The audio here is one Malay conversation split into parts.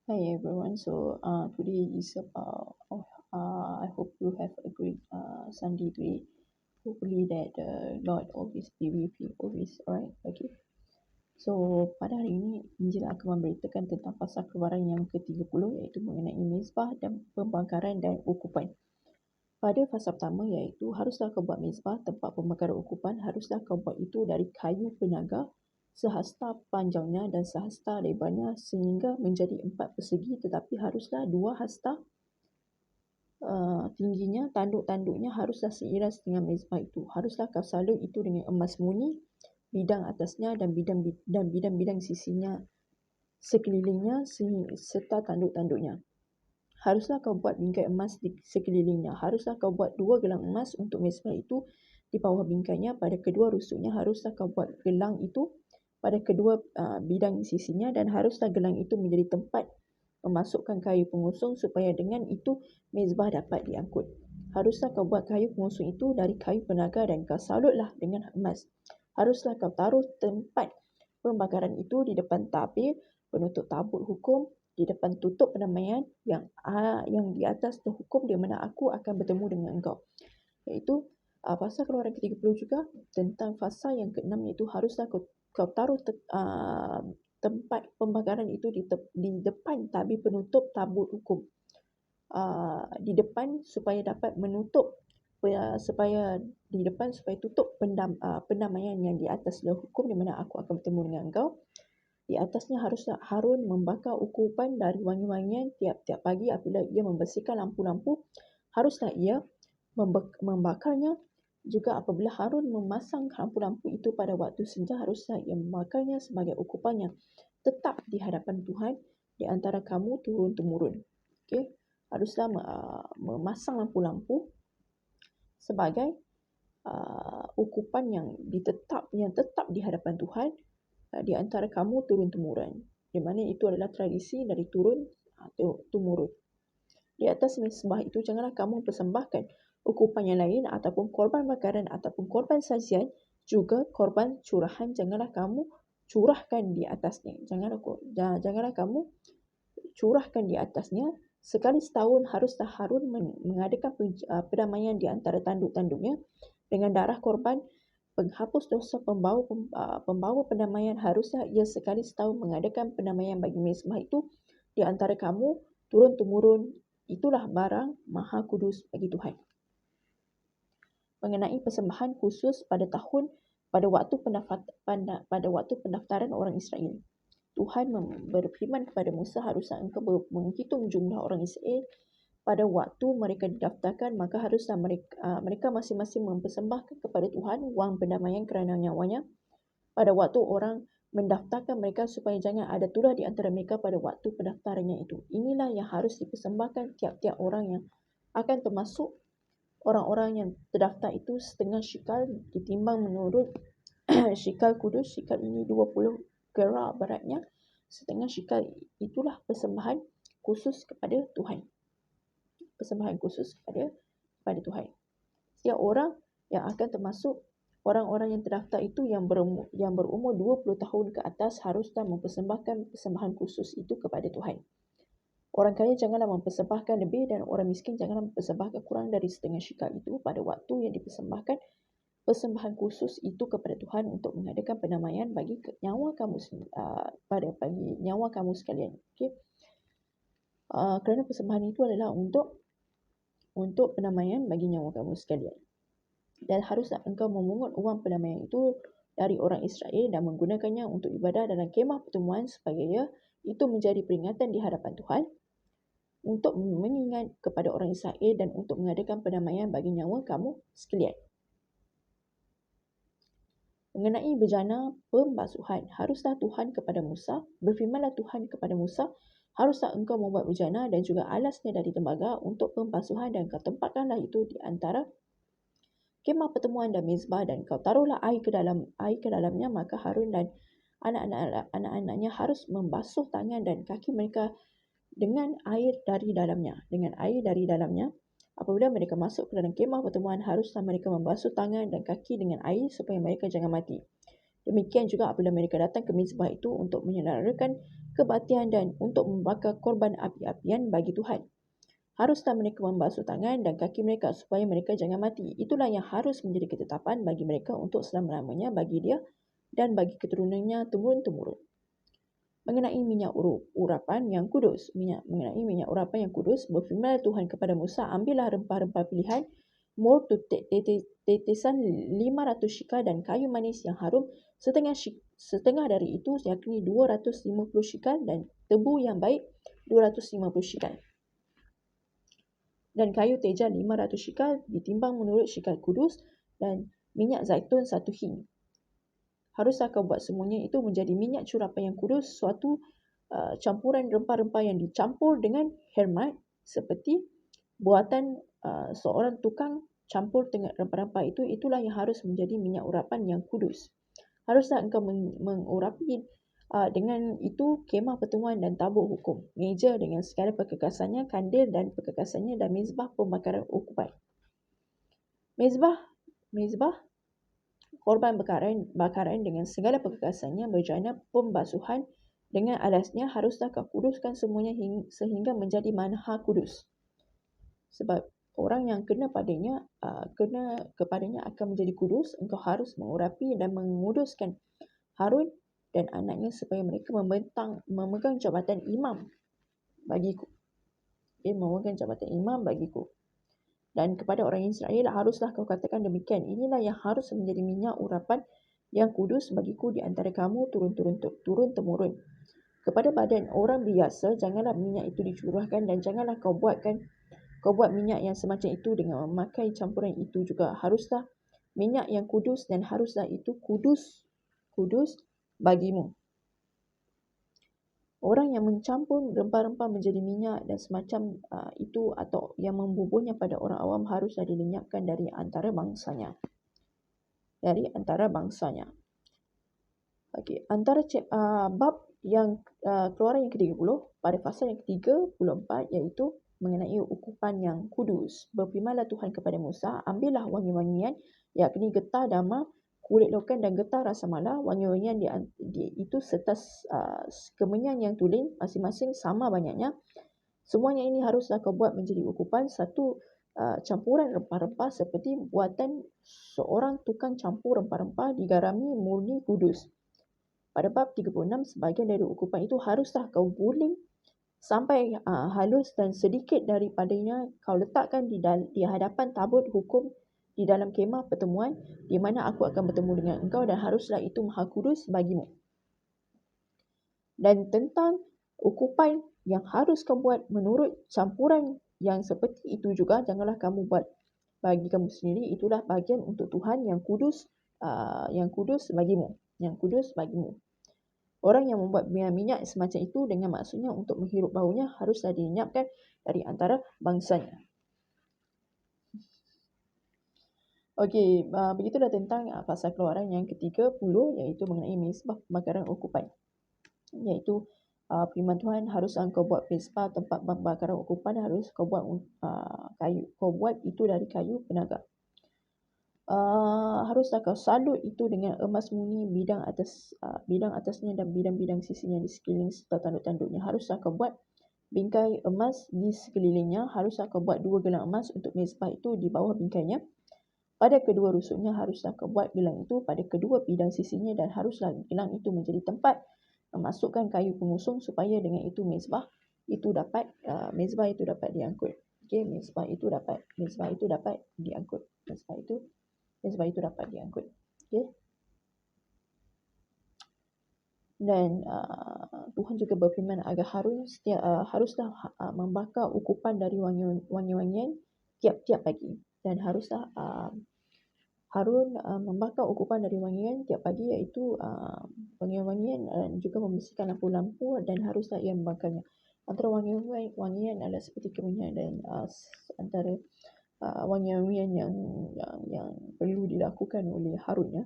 Hi everyone. Today is about. I hope you have a great Sunday today. Hopefully that the Lord always be with you always. Alright, okay. So pada hari ini Injil akan memberitakan tentang pasal keluaran yang ke-30 iaitu mengenai mezbah dan pembakaran dan ukupan. Pada fasa pertama iaitu haruslah kau buat mezbah tempat pembakaran ukupan, haruslah kau buat itu dari kayu penaga sehasta panjangnya dan sehasta lebarnya sehingga menjadi 4 persegi, tetapi haruslah 2 hasta tingginya. Tanduk-tanduknya haruslah seiras dengan mezbah itu. Haruslah kau salut itu dengan emas murni, bidang atasnya dan bidang-bidang sisinya sekelilingnya serta tanduk-tanduknya. Haruslah kau buat bingkai emas di sekelilingnya. Haruslah kau buat 2 gelang emas untuk mezbah itu di bawah bingkainya. Pada kedua rusuknya haruslah kau buat gelang itu pada kedua bidang sisinya, dan haruslah gelang itu menjadi tempat memasukkan kayu pengusung supaya dengan itu mezbah dapat diangkut. Haruslah kau buat kayu pengusung itu dari kayu penaga dan kau salutlah dengan emas. Haruslah kau taruh tempat pembakaran itu di depan tabir penutup tabut hukum, di depan tutup pendamaian yang di atas hukum di mana aku akan bertemu dengan engkau. Iaitu pasal keluaran ke-30 juga tentang fasa yang ke-6 iaitu haruslah kau taruh tempat pembakaran itu di depan tabir penutup tabut hukum. Di depan supaya dapat menutup supaya di depan supaya tutup pendamaian yang di atas hukum di mana aku akan bertemu dengan engkau. Di atasnya haruslah Harun membakar ukupan dari wangi-wangian tiap-tiap pagi apabila ia membersihkan lampu-lampu. Haruslah ia membakarnya juga apabila Harun memasang lampu-lampu itu pada waktu senja. Haruslah ia membakarnya sebagai ukupan yang tetap di hadapan Tuhan di antara kamu turun-temurun. Okay? Haruslah memasang lampu-lampu sebagai ukupan yang tetap di hadapan Tuhan di antara kamu turun-temurun, di mana itu adalah tradisi dari turun atau temurun. Di atas mezbah itu janganlah kamu persembahkan ukupan yang lain ataupun korban bakaran ataupun korban sajian, juga korban curahan janganlah kamu curahkan di atasnya. Janganlah kamu curahkan di atasnya. Sekali setahun haruslah Harun mengadakan perdamaian di antara tanduk-tanduknya dengan darah korban penghapus dosa. Pembawa pendamaian haruslah ia sekali setahun mengadakan pendamaian bagi mezbah itu di antara kamu turun-temurun. Itulah barang maha kudus bagi Tuhan. Mengenai persembahan khusus pada waktu pendaftaran orang Israel, Tuhan berfirman kepada Musa, haruslah engkau menghitung jumlah orang Israel pada waktu mereka didaftarkan, maka haruslah mereka masing-masing mempersembahkan kepada Tuhan wang pendamaian kerana nyawanya pada waktu orang mendaftarkan mereka, supaya jangan ada tulah di antara mereka pada waktu pendaftarannya itu. Inilah yang harus dipersembahkan tiap-tiap orang yang akan termasuk orang-orang yang terdaftar itu. Setengah shikal ditimbang menurut shikal kudus. Shikal ini 20 gera beratnya. Setengah shikal itulah persembahan khusus kepada Tuhan. Persembahan khusus kepada Tuhan. Setiap orang yang akan termasuk orang-orang yang terdaftar itu yang berumur 20 tahun ke atas haruslah mempersembahkan persembahan khusus itu kepada Tuhan. Orang kaya janganlah mempersembahkan lebih dan orang miskin janganlah mempersembahkan kurang dari setengah shikal itu pada waktu yang dipersembahkan persembahan khusus itu kepada Tuhan untuk mengadakan pendamaian bagi nyawa kamu sekalian. Okay? Kerana persembahan itu adalah untuk pendamaian bagi nyawa kamu sekalian. Dan haruslah engkau memungut wang pendamaian itu dari orang Israel dan menggunakannya untuk ibadah dalam kemah pertemuan supaya itu menjadi peringatan di hadapan Tuhan untuk mengingat kepada orang Israel dan untuk mengadakan pendamaian bagi nyawa kamu sekalian. Mengenai bejana pembasuhan, haruslah Tuhan kepada Musa, berfirmanlah Tuhan kepada Musa, haruslah engkau membuat bejana dan juga alasnya dari tembaga untuk pembasuhan dan kau tempatkanlah itu di antara kemah pertemuan dan mezbah dan kau taruhlah air ke dalamnya. Maka Harun dan anak-anaknya harus membasuh tangan dan kaki mereka dengan air dari dalamnya. Apabila mereka masuk ke dalam kemah pertemuan, haruslah mereka membasuh tangan dan kaki dengan air supaya mereka jangan mati. Demikian juga apabila mereka datang ke mezbah itu untuk menyelenggarakan kebaktian dan untuk membakar korban api-apian bagi Tuhan. Haruslah mereka membasuh tangan dan kaki mereka supaya mereka jangan mati. Itulah yang harus menjadi ketetapan bagi mereka untuk selama-lamanya bagi dia dan bagi keturunannya temurun-temurun. Mengenai minyak urapan yang kudus. Mengenai minyak urapan yang kudus, berfirmanlah Tuhan kepada Musa, ambillah rempah-rempah pilihan, mur tetesan 500 shikal dan kayu manis yang harum, setengah dari itu yakni 250 shikal dan tebu yang baik 250 shikal. Dan kayu teja 500 shikal ditimbang menurut shikal kudus dan minyak zaitun 1 hin. Haruslah kau buat semuanya itu menjadi minyak curapan yang kudus, suatu campuran rempah-rempah yang dicampur dengan hermat seperti buatan seorang tukang campur dengan rempah-rempah itu. Itulah yang harus menjadi minyak urapan yang kudus. Haruslah engkau mengurapi dengan itu kemah pertemuan dan tabut hukum, meja dengan segala perkekasannya, kandil dan perkekasannya dan mezbah pembakaran ukupan. Mezbah korban bakaran dengan segala perkekasannya berjana pembasuhan dengan alasnya haruslah kau kuduskan semuanya sehingga menjadi maha kudus. Sebab orang yang kena kepadanya akan menjadi kudus. Engkau harus mengurapi dan menguduskan Harun dan anaknya supaya mereka memegang jabatan imam bagiku. Memegang jabatan imam bagiku. Dan kepada orang Israel haruslah kau katakan demikian. Inilah yang harus menjadi minyak urapan yang kudus bagiku di antara kamu turun-temurun. Kepada badan orang biasa janganlah minyak itu dicurahkan dan janganlah kau buat minyak yang semacam itu dengan memakai campuran itu juga. Haruslah minyak yang kudus dan haruslah itu kudus bagimu. Orang yang mencampur rempah-rempah menjadi minyak dan semacam itu atau yang membubuhnya pada orang awam haruslah dilenyapkan dari antara bangsanya. Okey, antara bab yang keluaran yang ke-30 pada pasal yang ke-34 iaitu mengenai ukupan yang kudus. Berfirmanlah Tuhan kepada Musa, ambillah wangi-wangian yakni getah dama, kulit lokan dan getah rasa mala. Wangi-wangian itu serta kemenyan yang tulen masing-masing sama banyaknya. Semuanya ini haruslah kau buat menjadi ukupan satu campuran rempah-rempah seperti buatan seorang tukang campur rempah-rempah digarami murni kudus. Pada bab 36, sebahagian dari ukupan itu haruslah kau guling sampai halus dan sedikit daripadanya kau letakkan di hadapan tabut hukum di dalam kemah pertemuan di mana aku akan bertemu dengan engkau dan haruslah itu maha kudus bagimu. Dan tentang ukupan yang harus kau buat menurut campuran yang seperti itu juga janganlah kamu buat bagi kamu sendiri. Itulah bahagian untuk Tuhan yang kudus bagimu. Orang yang membuat minyak semacam itu dengan maksudnya untuk menghirup baunya haruslah dilenyapkan dari antara bangsanya. Okey, begitulah tentang pasal keluaran yang ke-30 iaitu mengenai mezbah pembakaran ukupan. Iaitu firman Tuhan, harus engkau buat mezbah tempat pembakaran ukupan, harus kau buat kayu. Kau buat itu dari kayu penaga. Haruslah kau salut itu dengan emas murni bidang atasnya dan bidang-bidang sisinya di sekeliling serta tanduk-tanduknya. Haruslah kau buat bingkai emas di sekelilingnya. Haruslah kau buat 2 gelang emas untuk mezbah itu di bawah bingkainya. Pada kedua rusuknya haruslah kau buat gelang itu pada kedua bidang sisinya dan haruslah gelang itu menjadi tempat memasukkan kayu pengusung supaya dengan itu mezbah itu dapat diangkut. Okey, mezbah itu dapat diangkut. Mezbah itu dapat diangkut. Okey. Dan Tuhan juga berfirman agar Harun haruslah membakar ukupan dari wangi-wangian tiap-tiap pagi. Dan haruslah Harun membakar ukupan dari wangian tiap pagi iaitu wangian-wangian dan juga membersihkan lampu-lampu dan haruslah ia membakarnya. Antara wangian adalah seperti kemenyan dan antara wangian-wangian yang perlu dilakukan oleh Harun ya.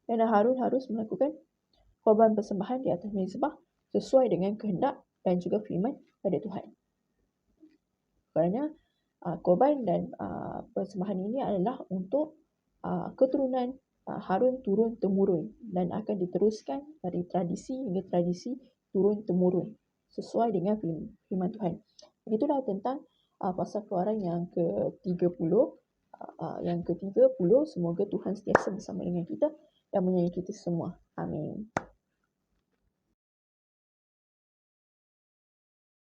Dan Harun harus melakukan korban persembahan di atas mezbah sesuai dengan kehendak dan juga firman pada Tuhan. Kerana korban dan persembahan ini adalah untuk keturunan Harun turun-temurun dan akan diteruskan dari tradisi hingga tradisi turun-temurun sesuai dengan firman Tuhan. Begitulah tentang pasal Keluaran yang ke-30. Yang ke-30, semoga Tuhan sentiasa bersama dengan kita dan menyayangi kita semua. Amin.